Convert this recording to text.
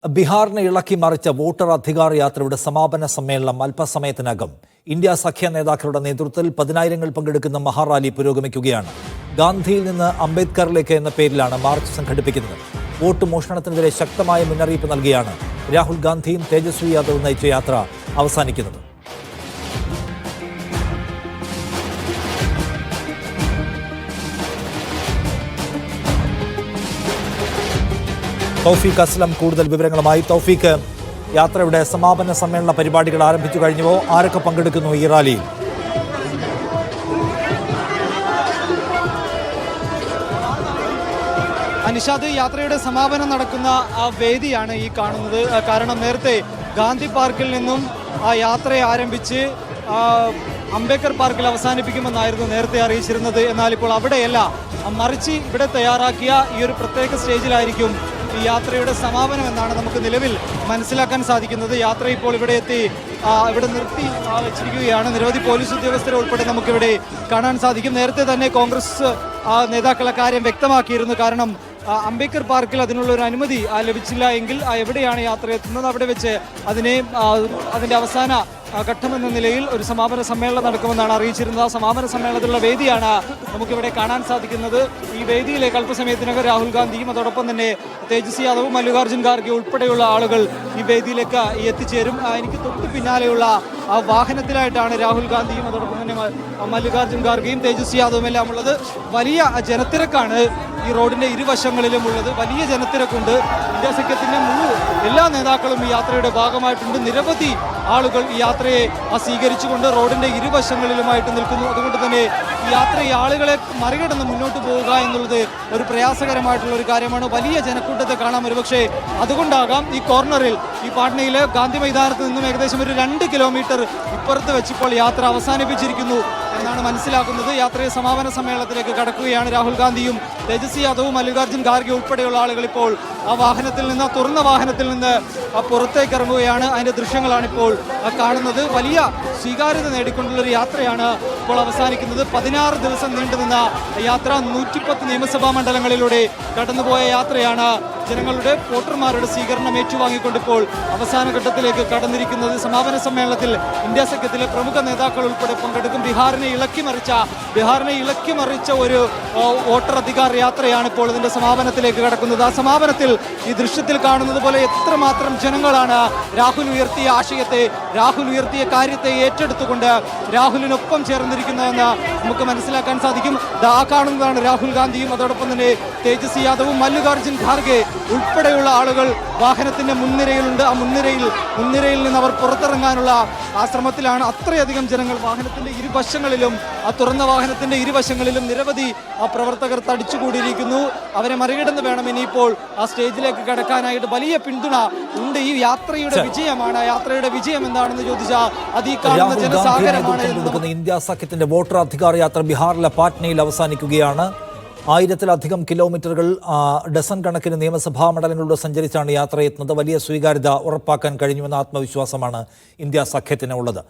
ബീഹാറിനെ ഇളക്കി മറിച്ച വോട്ടർ അധികാർ യാത്രയുടെ സമാപന സമ്മേളനം അല്പസമയത്തിനകം ഇന്ത്യ സഖ്യ നേതാക്കളുടെ നേതൃത്വത്തിൽ പതിനായിരങ്ങൾ പങ്കെടുക്കുന്ന മഹാറാലി പുരോഗമിക്കുകയാണ്. ഗാന്ധിയിൽ നിന്ന് അംബേദ്കറിലേക്ക് എന്ന പേരിലാണ് മാർച്ച് സംഘടിപ്പിക്കുന്നത്. വോട്ട് മോഷണത്തിനെതിരെ ശക്തമായ മുന്നറിയിപ്പ് നൽകിയാണ് രാഹുൽ ഗാന്ധിയും തേജസ്വി യാദവും നയിച്ച യാത്ര അവസാനിക്കുന്നത്. തൗഫീഖ് അസ്ലം കൂടുതൽ വിവരങ്ങളുമായി. തൗഫീഖ്, യാത്രയുടെ സമാപന സമ്മേളന പരിപാടികൾ ആരംഭിച്ചു കഴിഞ്ഞുവോ? ആരൊക്കെ പങ്കെടുക്കുന്നു ഈ റാലിയിൽ? നിഷാദ്, യാത്രയുടെ സമാപനം നടക്കുന്ന ആ വേദിയാണ് ഈ കാണുന്നത്. കാരണം നേരത്തെ ഗാന്ധി പാർക്കിൽ നിന്നും ആ യാത്ര ആരംഭിച്ച് അംബേദ്കർ പാർക്കിൽ അവസാനിപ്പിക്കുമെന്നായിരുന്നു നേരത്തെ അറിയിച്ചിരുന്നത്. എന്നാൽ ഇപ്പോൾ അവിടെയല്ല, മറിച്ച് ഇവിടെ തയ്യാറാക്കിയ ഈ ഒരു പ്രത്യേക സ്റ്റേജിലായിരിക്കും ഈ യാത്രയുടെ സമാപനം എന്നാണ് നമുക്ക് നിലവിൽ മനസ്സിലാക്കാൻ സാധിക്കുന്നത്. യാത്ര ഇപ്പോൾ ഇവിടെ എത്തി ഇവിടെ നിർത്തി വെച്ചിരിക്കുകയാണ്. നിരവധി പോലീസ് ഉദ്യോഗസ്ഥരെ ഉൾപ്പെടെ നമുക്കിവിടെ കാണാൻ സാധിക്കും. നേരത്തെ തന്നെ കോൺഗ്രസ് നേതാക്കൾ കാര്യം വ്യക്തമാക്കിയിരുന്നു. കാരണം അംബേദ്കർ പാർക്കിൽ അതിനുള്ള ഒരു അനുമതി ലഭിച്ചില്ല എങ്കിൽ എവിടെയാണ് യാത്ര എത്തുന്നത് അവിടെ വെച്ച് അതിൻ്റെ അവസാന ഘട്ടമെന്ന നിലയിൽ ഒരു സമാപന സമ്മേളനം നടക്കുമെന്നാണ് അറിയിച്ചിരുന്നത്. ആ സമാപന സമ്മേളനത്തിലുള്ള വേദിയാണ് നമുക്കിവിടെ കാണാൻ സാധിക്കുന്നത്. ഈ വേദിയിലേക്ക് അല്പസമയത്തിനകം രാഹുൽ ഗാന്ധിയും അതോടൊപ്പം തന്നെ തേജസ്വി യാദവും മല്ലികാർജ്ജുൻ ഖാർഗെ ഉൾപ്പെടെയുള്ള ആളുകൾ ഈ വേദിയിലേക്ക് എത്തിച്ചേരും. എനിക്ക് തൊട്ട് പിന്നാലെയുള്ള ആ വാഹനത്തിലായിട്ടാണ് രാഹുൽ ഗാന്ധിയും അതോടൊപ്പം തന്നെ മല്ലികാർജ്ജുൻ ഖാർഗെയും തേജസ്വി യാദവും എല്ലാം ഉള്ളത്. വലിയ ജനത്തിരക്കാണ് ഈ റോഡിന്റെ ഇരുവശങ്ങളിലും ഉള്ളത്. വലിയ ജനത്തിരക്കുണ്ട്. ഇന്ത്യ സഖ്യത്തിന്റെ എല്ലാ നേതാക്കളും ഈ യാത്രയുടെ ഭാഗമായിട്ടുണ്ട്. നിരവധി ആളുകൾ ഈ യാത്രയെ സ്വീകരിച്ചുകൊണ്ട് റോഡിന്റെ ഇരുവശങ്ങളിലുമായിട്ട് നിൽക്കുന്നു. അതുകൊണ്ട് തന്നെ ഈ ആളുകളെ മറികടന്ന് മുന്നോട്ട് പോവുക എന്നുള്ളത് ഒരു പ്രയാസകരമായിട്ടുള്ള ഒരു കാര്യമാണ്. വലിയ ജനക്കൂട്ടത്തെ കാണാം. ഒരുപക്ഷെ അതുകൊണ്ടാകാം ഈ കോർണറിൽ ഈ പാട്നയിലെ ഗാന്ധി മൈതാനത്ത് നിന്നും ഏകദേശം ഒരു 2 കിലോമീറ്റർ ഇപ്പുറത്ത് വെച്ചിപ്പോൾ യാത്ര അവസാനിപ്പിച്ചിരിക്കുന്നു എന്നാണ് മനസ്സിലാക്കുന്നത്. യാത്രയെ സമാപന സമ്മേളനത്തിലേക്ക് കടക്കുകയാണ്. രാഹുൽ ഗാന്ധിയും തേജസ്വി യാദവും മല്ലികാർജ്ജുൻ ഖാർഗെ ഉൾപ്പെടെയുള്ള ആളുകൾ ഇപ്പോൾ ആ വാഹനത്തിൽ നിന്ന്, തുറന്ന വാഹനത്തിൽ നിന്ന് പുറത്തേക്ക് ഇറങ്ങുകയാണ്. അതിന്റെ ദൃശ്യങ്ങളാണ് ഇപ്പോൾ കാണുന്നത്. വലിയ സ്വീകാര്യത നേടിക്കൊണ്ടുള്ളൊരു യാത്രയാണ് ഇപ്പോൾ അവസാനിക്കുന്നത്. 16 ദിവസം നീണ്ടുനിന്ന യാത്ര 110 നിയമസഭാ മണ്ഡലങ്ങളിലൂടെ കടന്നുപോയ യാത്രയാണ്. ജനങ്ങളുടെ വോട്ടർമാരുടെ സ്വീകരണം ഏറ്റുവാങ്ങിക്കൊണ്ടിപ്പോൾ അവസാന ഘട്ടത്തിലേക്ക് കടന്നിരിക്കുന്നത്. സമാപന സമ്മേളനത്തിൽ ഇന്ത്യ സഖ്യത്തിലെ പ്രമുഖ നേതാക്കൾ ഉൾപ്പെടെ പങ്കെടുക്കും. ബീഹാറിനെ ഇളക്കി മറിച്ച ഒരു വോട്ടർ അധികാർ യാത്രയാണ് ഇപ്പോൾ ഇതിന്റെ സമാപനത്തിലേക്ക് കടക്കുന്നത്. ആ സമാപനത്തിൽ ഈ ദൃശ്യത്തിൽ കാണുന്നത് പോലെ എത്രമാത്രം ജനങ്ങളാണ് രാഹുൽ ഉയർത്തിയ ആശയത്തെ, രാഹുൽ ഉയർത്തിയ കാര്യത്തെ ഏറ്റെടുത്തുകൊണ്ട് രാഹുലിനൊപ്പം ചേർന്നിരിക്കുന്നതെന്ന് നമുക്ക് മനസ്സിലാക്കാൻ സാധിക്കും. ആ കാണുന്നതാണ് രാഹുൽ ഗാന്ധിയും അതോടൊപ്പം തന്നെ തേജസ്വി യാദവും മല്ലികാർജ്ജുൻ ഖാർഗെ ഉൾപ്പെടെയുള്ള ആളുകൾ വാഹനത്തിന്റെ മുൻനിരയിലുണ്ട്. ആ മുൻനിരയിൽ നിന്ന് അവർ പുറത്തിറങ്ങാനുള്ള ശ്രമത്തിലാണ്. അത്രയധികം ജനങ്ങൾ വാഹനത്തിന്റെ ഇരുവശങ്ങളിലും, ആ തുറന്ന വാഹനത്തിന്റെ ഇരുവശങ്ങളിലും നിരവധി പ്രവർത്തകർ തടിച്ചുകൂടിയിരിക്കുന്നു. അവരെ മറികടന്ന് വേണം ഇനിയിപ്പോൾ ആ സ്റ്റേജിലേക്ക് കടക്കാനായിട്ട്. വലിയ പിന്തുണ ഉണ്ട്. ഈ യാത്രയുടെ വിജയമാണ്. യാത്രയുടെ വിജയം എന്താണെന്ന് ചോദിച്ചാൽ അത് ഈ കാണുന്ന ജനസാഗരമാണ്. ഇന്ത്യ സഖ്യത്തിന്റെ വോട്ടർ അധികാർ യാത്ര ബീഹാറിലെ പാട്നയിൽ അവസാനിക്കുകയാണ്. 1000-ലധികം കിലോമീറ്ററുകൾ, ഡസൻ കണക്കിന് നിയമസഭാ മണ്ഡലങ്ങളിലൂടെ സഞ്ചരിച്ചാണ് യാത്ര എത്തുന്നത്. വലിയ സ്വീകാര്യത ഉറപ്പാക്കാൻ കഴിഞ്ഞുവെന്ന ആത്മവിശ്വാസമാണ് ഇന്ത്യ സഖ്യത്തിന് ഉള്ളത്.